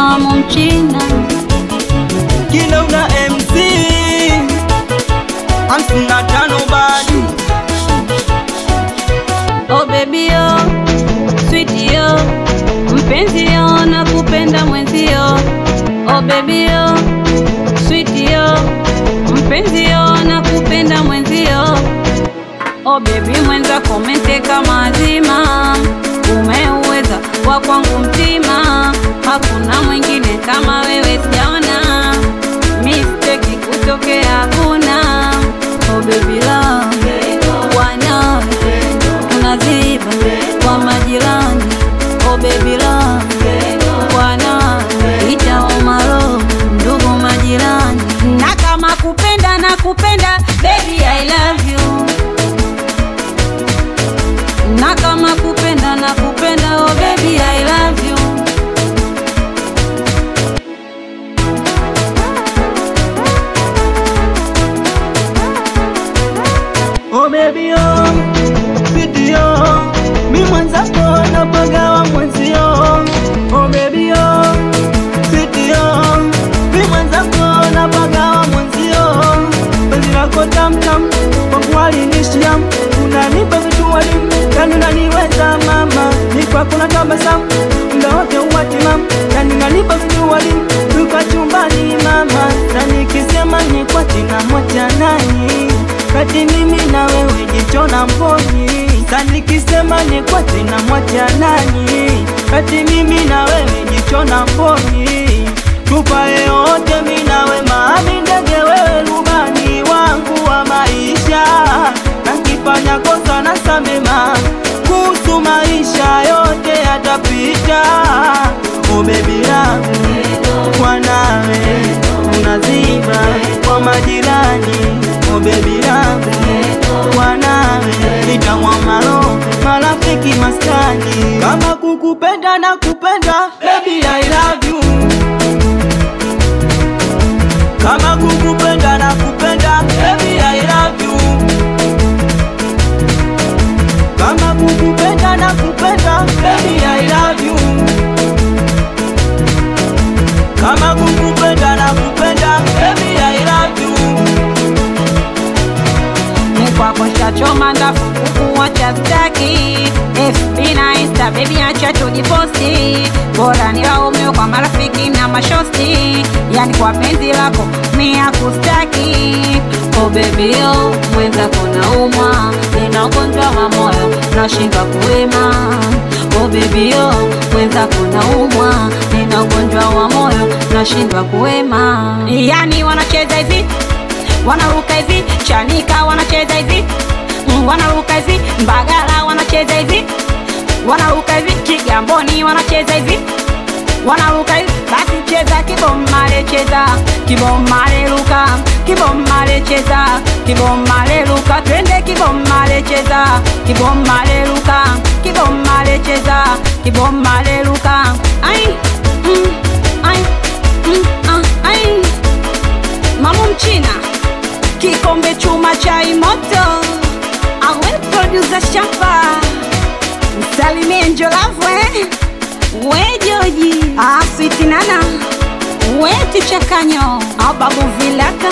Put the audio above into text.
Mama Mchina Kila una MC 55 bado. Oh baby yo, sweetie yo, mpenzi yo, nakupenda mwenzio. Oh baby yo, sweetie yo, mpenzi yo, nakupenda mwenzio. Oh baby mwenza komente kama azima, umeuweza kwa kwangu mtima, hakuna mwingine kama wewe sijaona, mistake kutokea hakuna. Oh baby love, wana unaziba kwa majirani. Oh baby love, wana ita umaro ndugu majirani. Na kama kupenda na kupenda baby I love you. Na kama kupenda na kupenda oh baby I love you. Oh baby yo, video mi mwenzako napagawa mwenzio. Oh baby yo, video mi mwenzako napagawa mwenzio. Penzi lako tamtam kwa kualinishia, unanipa vitu walimu yani unaniweza mama, ni kwako natabasamu muda wote uwatima, yani unanipa vitu walimu tuka chumbani mama, na nikisema ni kwa tina moja nani kati mimi na wewe jicho na mboni. Sasa nikisema ni kwa tina moja nani kati mimi na wewe jicho na mboni. Tupae yote mimi na wewe maami ndege wewe rubani wangu wa maisha, na kifanya kosa na samema kuhusu maisha yote yatapita. Oh baby yangu kwa nawe unaziba kwa majirani. Oh baby yangu kwa nawe itamwa maro marafiki maskani. Kama kukupenda na kupenda baby I love you. Kama kukupenda na kupenda baby I love you. Kama kukupenda na kupenda baby I love you. Kama kukupenda na kupenda baby I love you. Kwako shachoma ndafu kukuacha staki, FB na Insta baby acha tujiposti, bora ni laumeo kwa marafiki na mashosti, yani kwa penzi lako mi hakustaki. Oh baby yo, mwenzako naumwa, nina ugonjwa wa moyo nashindwa kuwema. Oh baby yo, mwenzako naumwa, nina ugonjwa wa moyo nashindwa kuwema. Yani wanacheza hivi, wanaruka hivi, Chanika wanacheza hivi, wanaruka hivi, Mbagala wanacheza hivi, wanaruka hivi, Kigamboni wanacheza hivi, wanaruka hivi. Basi cheza kibomale, cheza kibomale, ruka kibomale, cheza kibomale, ruka, twende kibomale, cheza kibomale, ruka kibomale, cheza kibomale, ruka. Ai ai ai Mama Mchina kikombe chuma chai moto, awe producer shamba, msalimie Njolavwe, we Joji, Sweet Nana, we Tichakanyo, Babu Vilaka,